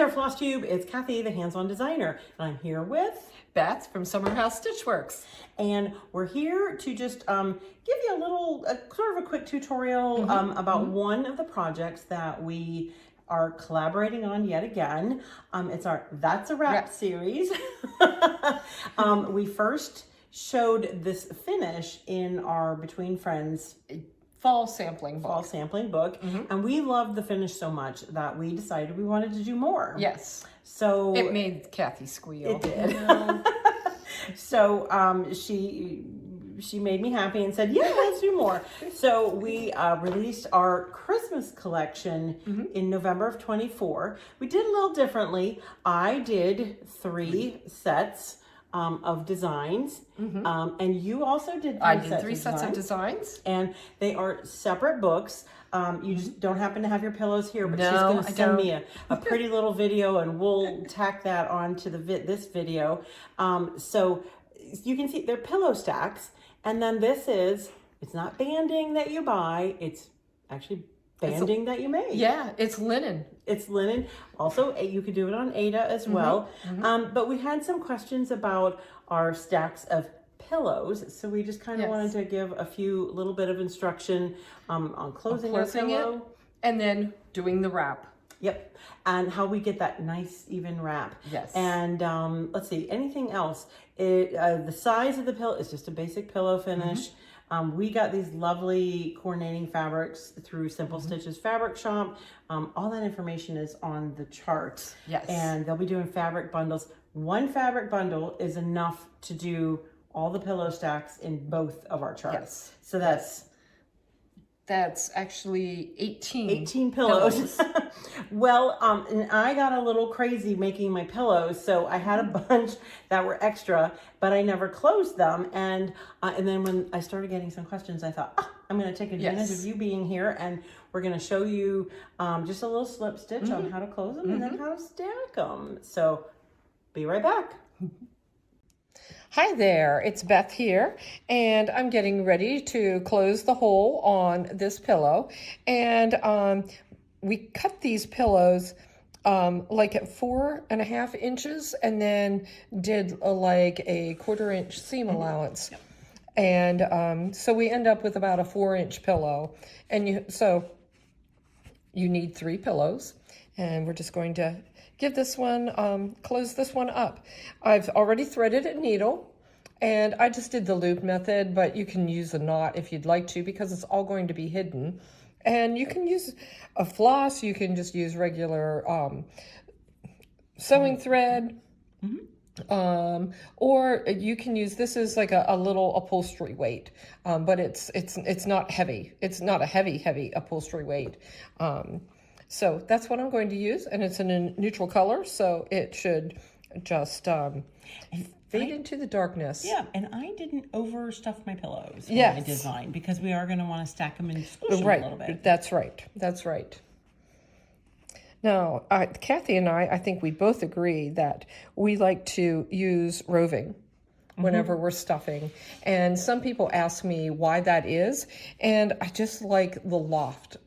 there, FlossTube. It's Cathy, the hands-on designer, and I'm here with Beth from Summer House Stitch Works. And we're here to just give you a little, sort of a quick tutorial about one of the projects that we are collaborating on yet again. It's our That's a Wrap series. We first showed this finish in our Between Friends Fall sampling book. And we loved the finish so much that we decided we wanted to do more. Yes. So it made Cathy squeal. It did. So she made me happy and said, yeah, let's do more. So we released our Christmas collection in November of 24. We did a little differently. I did 3 sets of designs, and you also did 3 sets of designs. And they are separate books. You just don't happen to have your pillows here, but she's going to send me a pretty little video, and we'll tack that onto this video. So you can see they're pillow stacks, and then it's not banding that you buy, it's actually banding that you made. Yeah, it's linen. It's linen. Also, you could do it on Ada as well. But we had some questions about our stacks of pillows, so we just kind of wanted to give a little bit of instruction on closing our pillow. It, and then doing the wrap. Yep. And how we get that nice even wrap. Yes. And let's see, anything else? The size of the pillow is just a basic pillow finish. We got these lovely coordinating fabrics through Simple Stitches Fabric Shop. All that information is on the chart. Yes. And they'll be doing fabric bundles. One fabric bundle is enough to do all the pillow stacks in both of our charts. Yes. So that's actually 18 pillows. Well, and I got a little crazy making my pillows, so I had a bunch that were extra, but I never closed them. And then when I started getting some questions, I thought, I'm going to take advantage of you being here, and we're going to show you just a little slip stitch on how to close them and then how to stack them. So be right back. Hi there, it's Beth here, and I'm getting ready to close the hole on this pillow. And we cut these pillows like at 4.5 inches, and then did like a 1/4 inch seam allowance. And so we end up with about a 4-inch pillow. And so you need 3 pillows, and we're just going to give this one, close this one up. I've already threaded a needle, and I just did the loop method, but you can use a knot if you'd like to, because it's all going to be hidden. And you can use a floss, you can just use regular sewing thread, or you can use, this is like a little upholstery weight, but it's not heavy. It's not a heavy upholstery weight. So that's what I'm going to use, and it's in a neutral color, so it should just fade into the darkness. Yeah, and I didn't overstuff my pillows when I designed, because we are going to want to stack them and squish them a little bit. That's right. That's right. Now, Cathy and I think we both agree that we like to use roving whenever we're stuffing. And some people ask me why that is, and I just like the loft.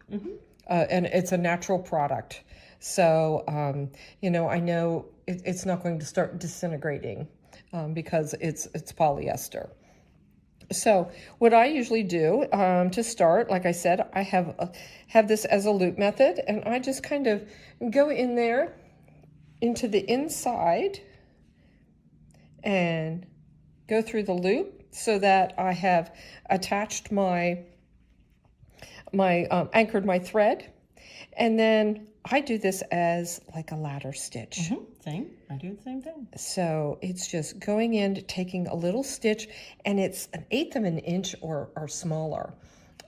And it's a natural product. So, I know it's not going to start disintegrating because it's polyester. So what I usually do to start, like I said, I have this as a loop method, and I just kind of go in there into the inside and go through the loop so that I have attached anchored my thread, and then I do this as like a ladder stitch. Same. I do the same thing. So it's just going in, taking a little stitch, and it's 1/8 of an inch or smaller.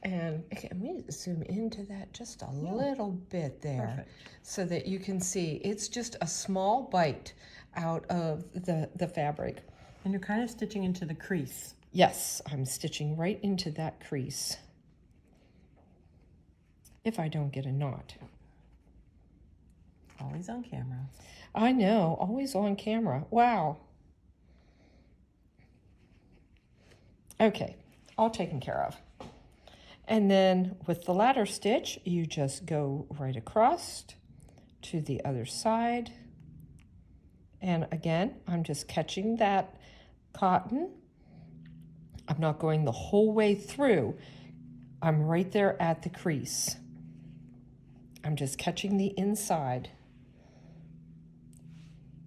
And let me zoom into that just a little bit there. So that you can see it's just a small bite out of the fabric. And you're kind of stitching into the crease. Yes, I'm stitching right into that crease, if I don't get a knot. Always on camera. I know, always on camera. Wow. Okay, all taken care of. And then with the ladder stitch, you just go right across to the other side. And again, I'm just catching that cotton. I'm not going the whole way through. I'm right there at the crease. I'm just catching the inside.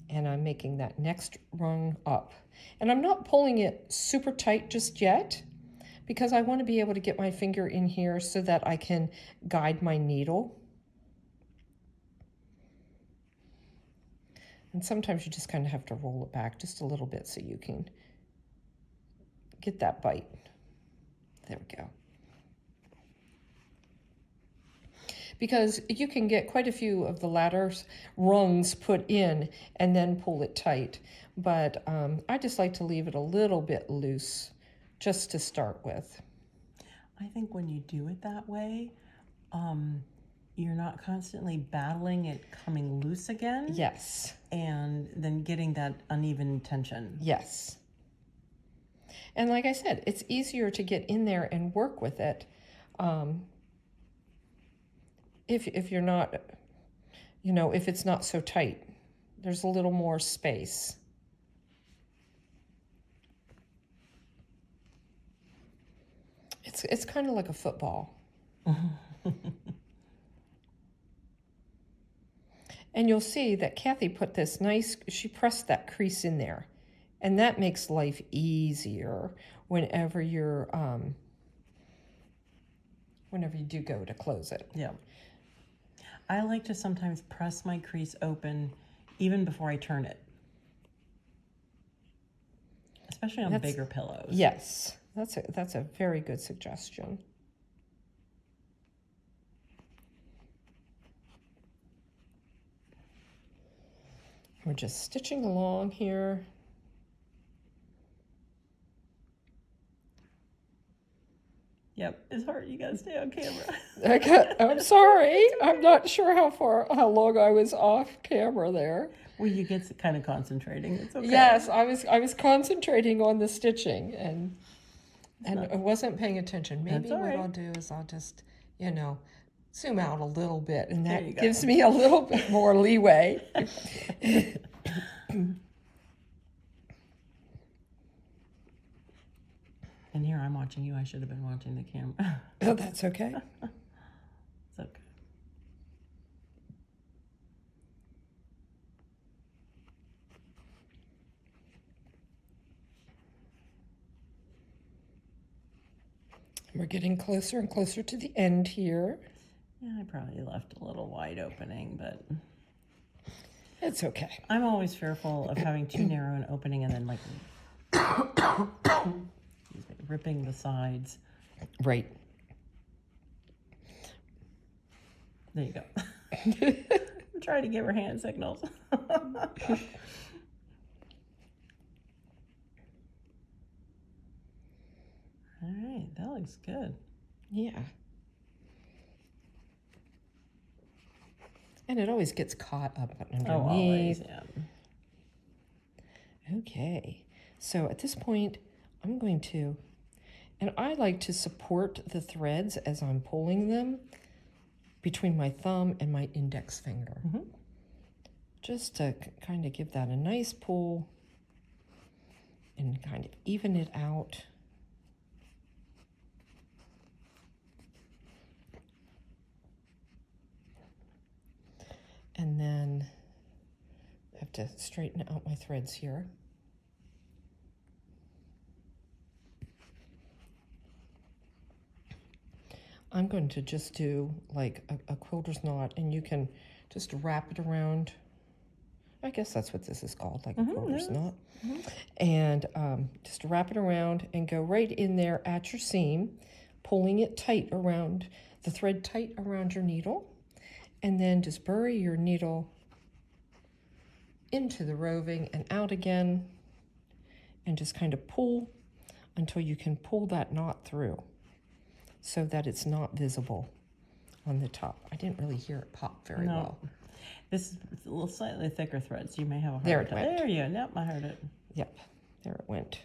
And I'm making that next rung up. And I'm not pulling it super tight just yet because I want to be able to get my finger in here so that I can guide my needle. And sometimes you just kind of have to roll it back just a little bit so you can get that bite. There we go. Because you can get quite a few of the ladder rungs put in and then pull it tight. But I just like to leave it a little bit loose just to start with. I think when you do it that way, you're not constantly battling it coming loose again. Yes. And then getting that uneven tension. Yes. And like I said, it's easier to get in there and work with it if you're not, you know, if it's not so tight. There's a little more space. It's kind of like a football. And you'll see that Cathy put this nice, she pressed that crease in there. And that makes life easier whenever you're, whenever you do go to close it. Yeah. I like to sometimes press my crease open even before I turn it. Especially on bigger pillows. Yes, that's a very good suggestion. We're just stitching along here. Yep, it's hard. You gotta stay on camera. I'm sorry. I'm not sure how long I was off camera there. Well, you get kind of concentrating. It's okay. Yes, I was concentrating on the stitching and I wasn't paying attention. Maybe what I'll do is I'll just, you know, zoom out a little bit, and that gives me a little bit more leeway. And here I'm watching you. I should have been watching the camera. Oh, that's okay. It's okay. We're getting closer and closer to the end here. Yeah, I probably left a little wide opening, but it's okay. I'm always fearful of having too narrow an opening and then like ripping the sides. Right. There you go. I'm trying to give her hand signals. All right, that looks good. Yeah. And it always gets caught up underneath. Oh, always, yeah. Okay, so at this point, I'm going to, and I like to support the threads as I'm pulling them between my thumb and my index finger. Just to kind of give that a nice pull and kind of even it out. And then I have to straighten out my threads here. I'm going to just do like a quilter's knot, and you can just wrap it around. I guess that's what this is called, like a quilter's knot. And just wrap it around and go right in there at your seam, pulling it tight around, the thread tight around your needle. And then just bury your needle into the roving and out again, and just kind of pull until you can pull that knot through so that it's not visible on the top. I didn't really hear it pop very well. This is a little slightly thicker thread, so you may have a hard There it time. went. There you go. Nope, I heard it. Yep, there it went.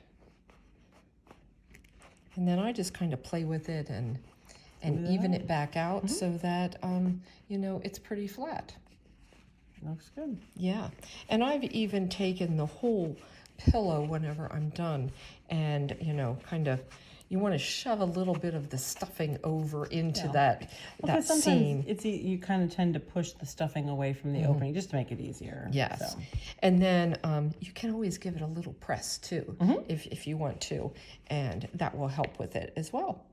And then I just kind of play with it and even it back out so that, you know, it's pretty flat. Looks good. Yeah, and I've even taken the whole pillow whenever I'm done, and kind of, you want to shove a little bit of the stuffing over into that Because seam. sometimes you kind of tend to push the stuffing away from the opening just to make it easier. Yes, So. and then you can always give it a little press too, if you want to, and that will help with it as well.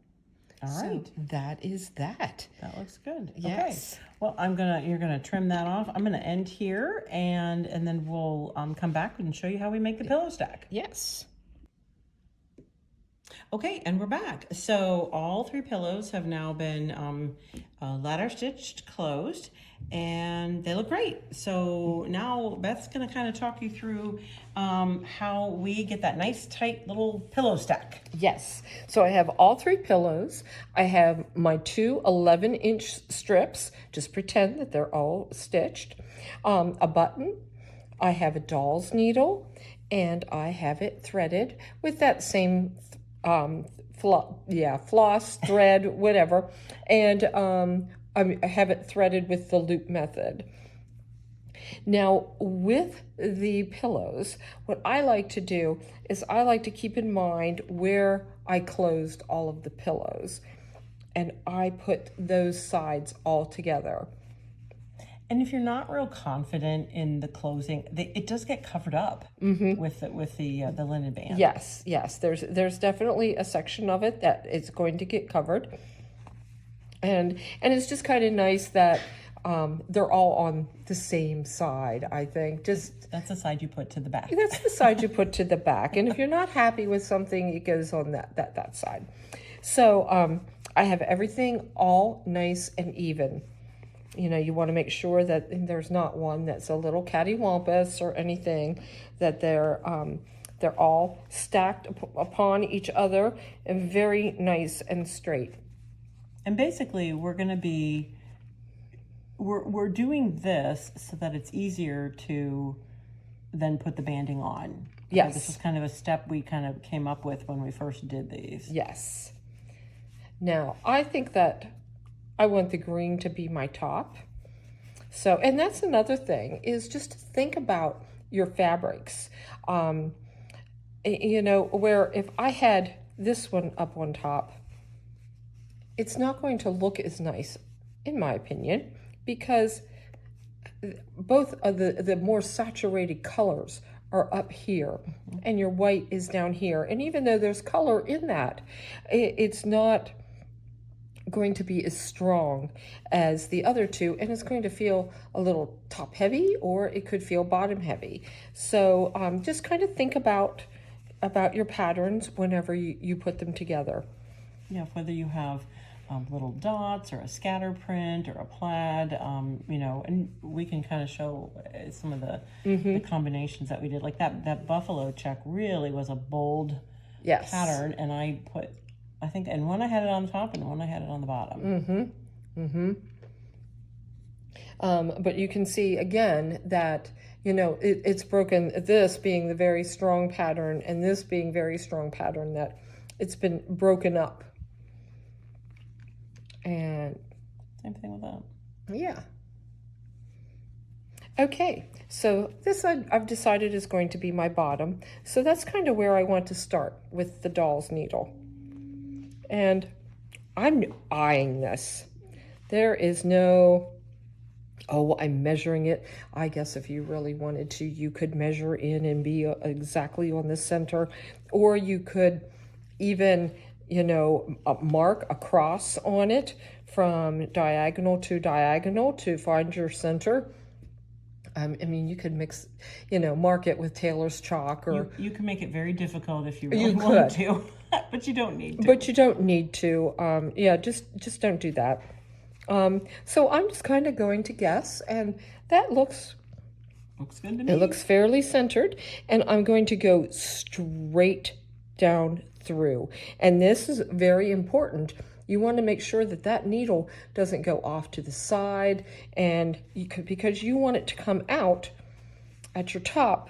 All right. So that is that. That looks good. Yes. Okay. Well, you're gonna trim that off. I'm gonna end here, and then we'll come back and show you how we make the pillow stack. Yes. Okay, and we're back. So all 3 pillows have now been ladder stitched closed, and they look great. So now Beth's gonna kind of talk you through how we get that nice tight little pillow stack. Yes. So I have all 3 pillows. I have my 2 11-inch strips. Just pretend that they're all stitched. A button. I have a doll's needle, and I have it threaded with that same floss, thread, whatever. And I have it threaded with the loop method. Now, with the pillows, what I like to do is I like to keep in mind where I closed all of the pillows, and I put those sides all together. And if you're not real confident in the closing, it does get covered up with the linen band. Yes, yes. There's definitely a section of it that is going to get covered, and it's just kind of nice that they're all on the same side. I think That's the side you put to the back. that's the side you put to the back, and if you're not happy with something, it goes on that side. So I have everything all nice and even. You want to make sure that there's not one that's a little cattywampus or anything, that they're all stacked upon each other and very nice and straight. And basically, we're doing this so that it's easier to then put the banding on. Yes. This is kind of a step we kind of came up with when we first did these. Yes. Now, I think that I want the green to be my top. So, and that's another thing, is just to think about your fabrics. Where if I had this one up on top, it's not going to look as nice, in my opinion, because both of the more saturated colors are up here and your white is down here. And even though there's color in that, it's not going to be as strong as the other 2, and it's going to feel a little top heavy, or it could feel bottom heavy. So just kind of think about your patterns whenever you put them together. Yeah, whether you have little dots or a scatter print or a plaid, and we can kind of show some of the combinations that we did. Like that buffalo check really was a bold pattern, and I think, and one I had it on the top and one I had it on the bottom. But you can see again that, it's broken, this being the very strong pattern and this being very strong pattern, that it's been broken up. And same thing with that. Yeah. Okay, so this I've decided is going to be my bottom. So that's kind of where I want to start with the doll's needle. And I'm eyeing this. There is no, I'm measuring it. I guess if you really wanted to, you could measure in and be exactly on the center, or you could even, mark a cross on it from diagonal to find your center. You could mix, mark it with Taylor's chalk, or you can make it very difficult if you really want to, but you don't need to. But you don't need to. Just don't do that. So I'm just kind of going to guess, and that looks good to me. It looks fairly centered, and I'm going to go straight down through. And this is very important. You want to make sure that needle doesn't go off to the side, and because you want it to come out at your top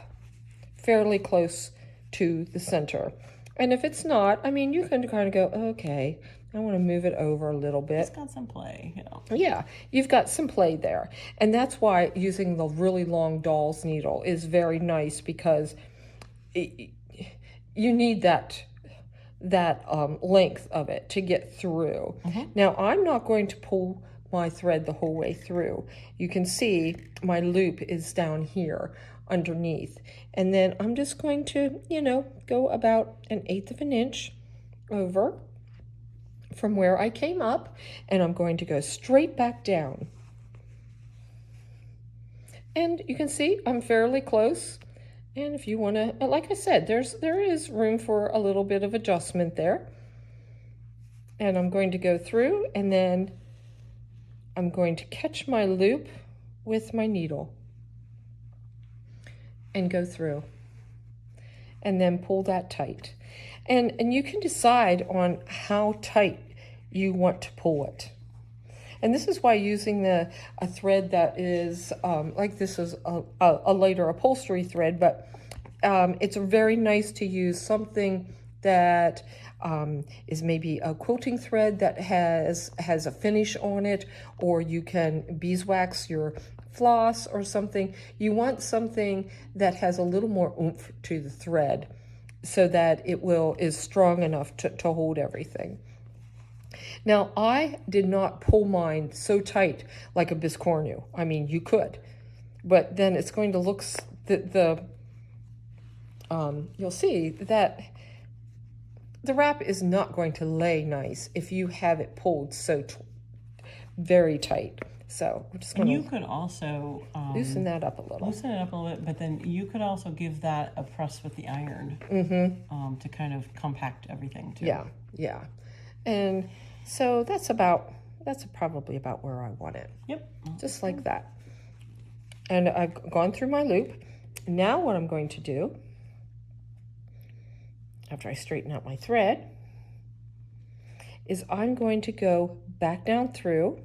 fairly close to the center. And if it's not, I mean, you can kind of go, okay, I want to move it over a little bit. It's got some play, you know. Yeah, you've got some play there. And that's why using the really long doll's needle is very nice, because you need that length of it to get through. Now, I'm not going to pull my thread the whole way through. You can see my loop is down here underneath. And then I'm just going to, you know, go about 1/8 of an inch over from where I came up, and I'm going to go straight back down. And you can see I'm fairly close. And if you want to, like I said, there is room for a little bit of adjustment there. And I'm going to go through, and then I'm going to catch my loop with my needle and go through, and then pull that tight. And you can decide on how tight you want to pull it. And this is why using a thread that is, like this is a lighter upholstery thread, but it's very nice to use something that is maybe a quilting thread that has a finish on it, or you can beeswax your floss or something. You want something that has a little more oomph to the thread so that it is strong enough to hold everything. Now, I did not pull mine so tight like a biscornu. I mean, you could, but then it's going to look, you'll see that the wrap is not going to lay nice if you have it pulled so very tight. So I'm just going to, you could also loosen that up a little. Loosen it up a little bit, but then you could also give that a press with the iron to kind of compact everything too. Yeah, yeah. And so that's probably about where I want it. Yep. Just like that. And I've gone through my loop. Now what I'm going to do, after I straighten out my thread, is I'm going to go back down through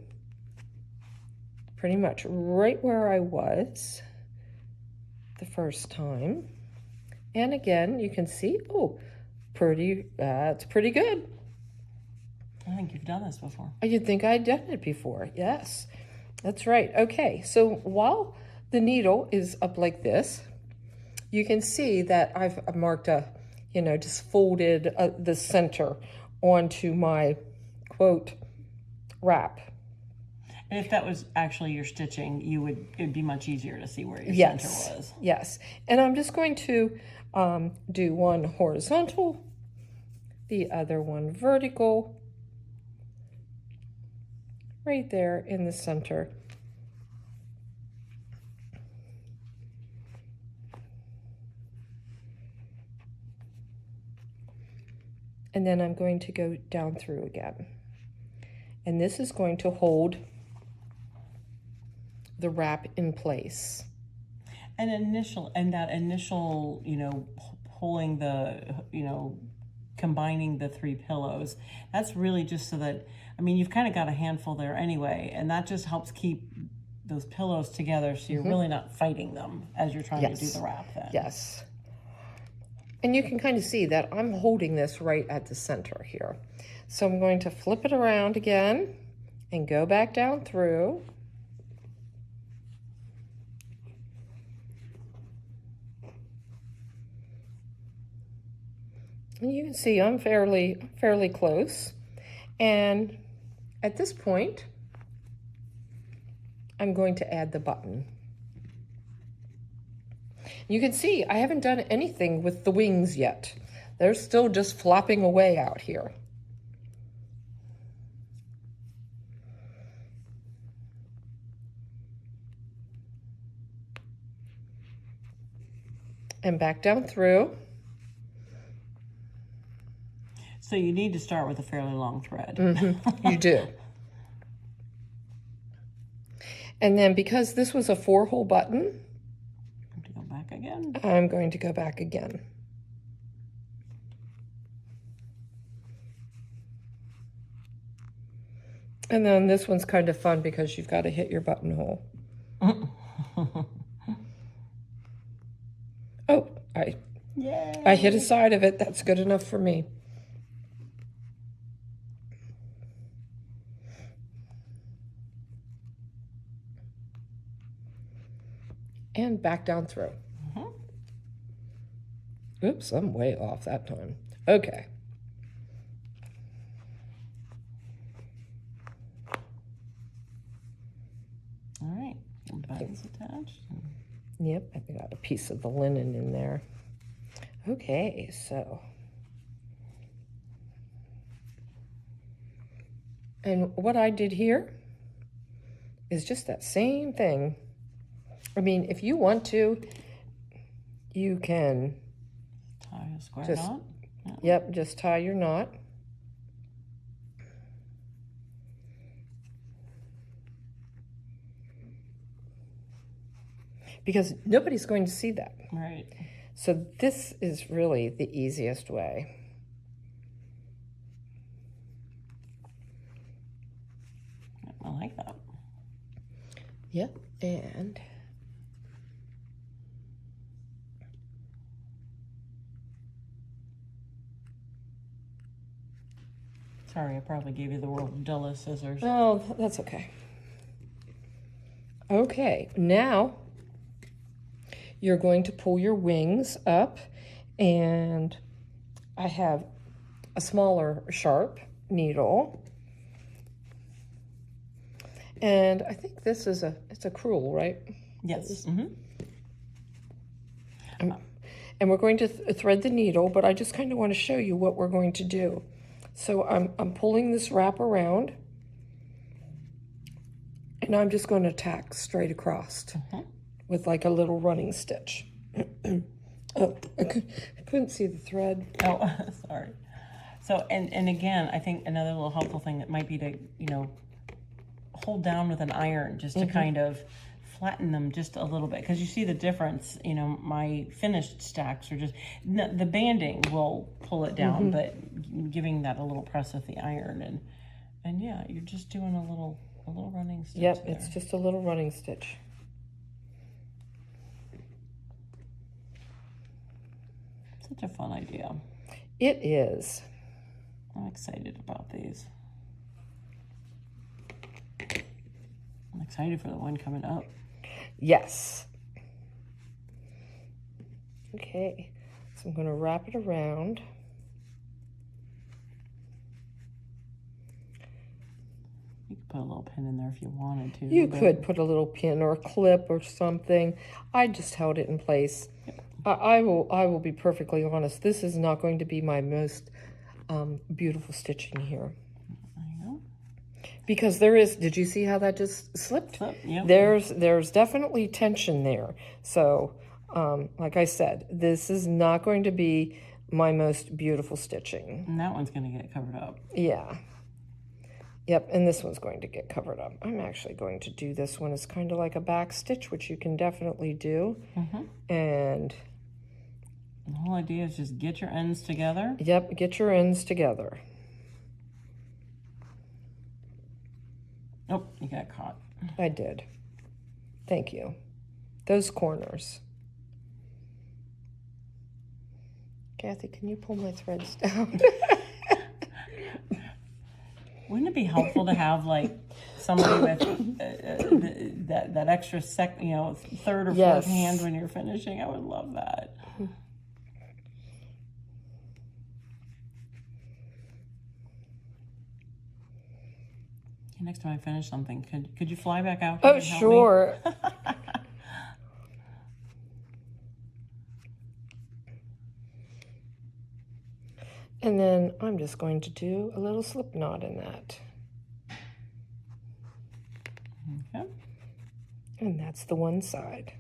pretty much right where I was the first time. And again, you can see, oh, it's pretty good. I think you've done this before. You'd think I'd done it before. Yes, that's right. Okay, so while the needle is up like this, you can see that I've marked just folded the center onto my quote wrap. And if that was actually your stitching, it'd be much easier to see where your center was. Yes, and I'm just going to do one horizontal, the other one vertical, right there in the center. And then I'm going to go down through again. And this is going to hold the wrap in place. And that initial, pulling combining the 3 pillows, that's really just so that, you've kind of got a handful there anyway, and that just helps keep those pillows together so you're really not fighting them as you're trying to do the wrap then. Yes. And you can kind of see that I'm holding this right at the center here. So I'm going to flip it around again and go back down through. And you can see I'm fairly close. And at this point, I'm going to add the button. You can see I haven't done anything with the wings yet. They're still just flopping away out here. And back down through. So you need to start with a fairly long thread. You do. And then because this was a 4-hole button, Go back again. I'm going to go back again. And then this one's kind of fun because you've got to hit your buttonhole. I hit a side of it. That's good enough for me. And back down through. Oops, I'm way off that time. Okay. All right, buttons attached. Yep, I got a piece of the linen in there. Okay, so. And what I did here is just that same thing. I mean, if you want to, you can Tie a square just, knot. Yep, just tie your knot. Because nobody's going to see that. Right. So this is really the easiest way. I like that. Yep, and Sorry, I probably gave you the world's dullest scissors. oh, that's okay. Okay, now you're going to pull your wings up, and I have a smaller sharp needle. And I think this is it's a crewel, right? Yes. And we're going to thread the needle, but I just kind of want to show you what we're going to do. So I'm pulling this wrap around, and I'm just going to tack straight across with like a little running stitch. Oh, I couldn't see the thread. Oh, sorry. So, and again, I think another little helpful thing that might be to, hold down with an iron just to kind of flatten them just a little bit, because you see the difference. My finished stacks are just, the banding will pull it down, but giving that a little press with the iron, and yeah, you're just doing a little running stitch. Yep, there. it's just a little running stitch. Such a fun idea. It is. I'm excited about these. I'm excited for the one coming up. Yes. Okay, so I'm going to wrap it around. You could put a little pin in there if you wanted to. You could put a little pin or a clip or something. I just held it in place. I will be perfectly honest. This is not going to be my most beautiful stitching here. I know. Because there is, did you see how that just slipped? Yep. There's definitely tension there. So, like I said, this is not going to be my most beautiful stitching. And that one's going to get covered up. Yeah. Yep, and this one's going to get covered up. I'm actually going to do this one as kind of like a back stitch, which you can definitely do. And the whole idea is just get your ends together. Yep, get your ends together. Oh, you got caught. I did. Thank you. Those corners. Cathy, can you pull my threads down? Wouldn't it be helpful to have like somebody with that extra third or fourth hand when you're finishing? I would love that. Next time I finish something, could you fly back out here Oh, and help sure. me? And then I'm just going to do a little slip knot in that. Okay. And that's the one side.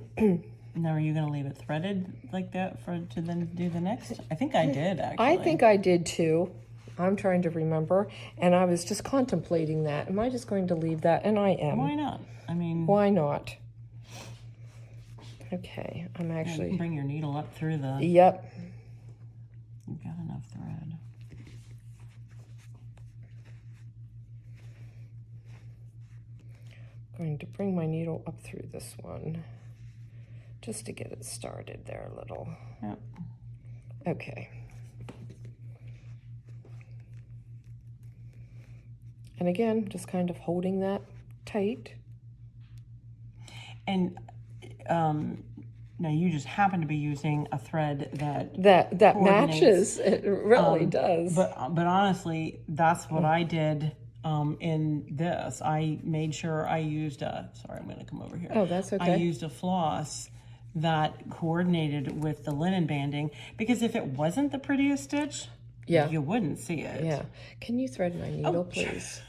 Now, are you going to leave it threaded like that to then do the next? I think I did, actually. I think I did too. I'm trying to remember. And I was just contemplating that. Am I just going to leave that? And I am. Why not? I mean... Why not? Okay, I'm actually... Bring your needle up through the... Yep. You've got enough thread. I'm going to bring my needle up through this one just to get it started there a little. Yep. Okay. And again, just kind of holding that tight. And now you just happen to be using a thread that coordinates. matches. It really does. But honestly, that's what I did in this. I made sure I used a. Sorry, I'm going to come over here. Oh, that's okay. I used a floss that coordinated with the linen banding, because if it wasn't the prettiest stitch, yeah, you wouldn't see it. Yeah. Can you thread my needle, please?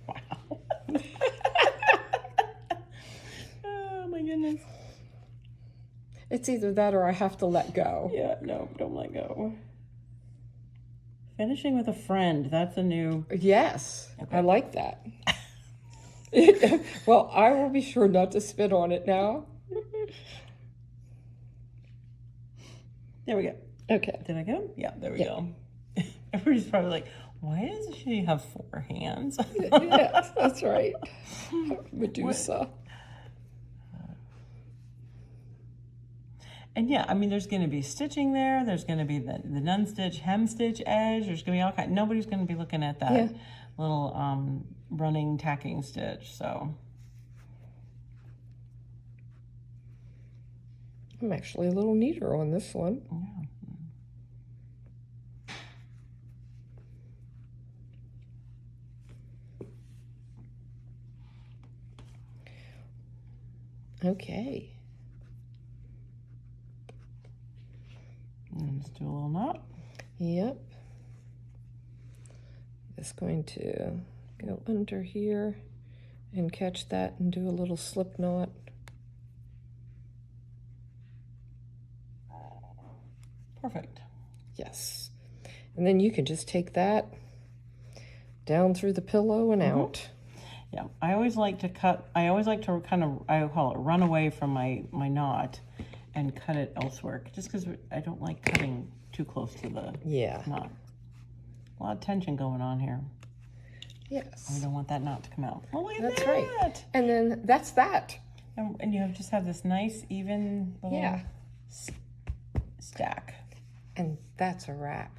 Wow. Oh my goodness. It's either that or I have to let go. Yeah, no, don't let go. Finishing with a friend. That's a new. Yes, Okay. I like that. Well, I will be sure not to spit on it now. There we go. Okay. Did I get them? Yeah, there we go. Everybody's probably like, why does she have 4 hands? Yes, that's right. Medusa. And yeah, I mean, there's going to be stitching there. There's going to be the nun-stitch, hem stitch edge. There's going to be all kinds. Nobody's going to be looking at that little running tacking stitch. So I'm actually a little neater on this one. Yeah. Okay. Let's do a little knot. Yep. Just going to go under here and catch that and do a little slip knot. Perfect. Yes. And then you can just take that down through the pillow and out. Yeah, I always like to cut, I always like to kind of, I call it run away from my knot and cut it elsewhere, just because I don't like cutting too close to the knot. A lot of tension going on here. Yes. I don't want that knot to come out. Oh, look at That's that. right. And then that's that. And you just have this nice, even little stack. And that's a wrap.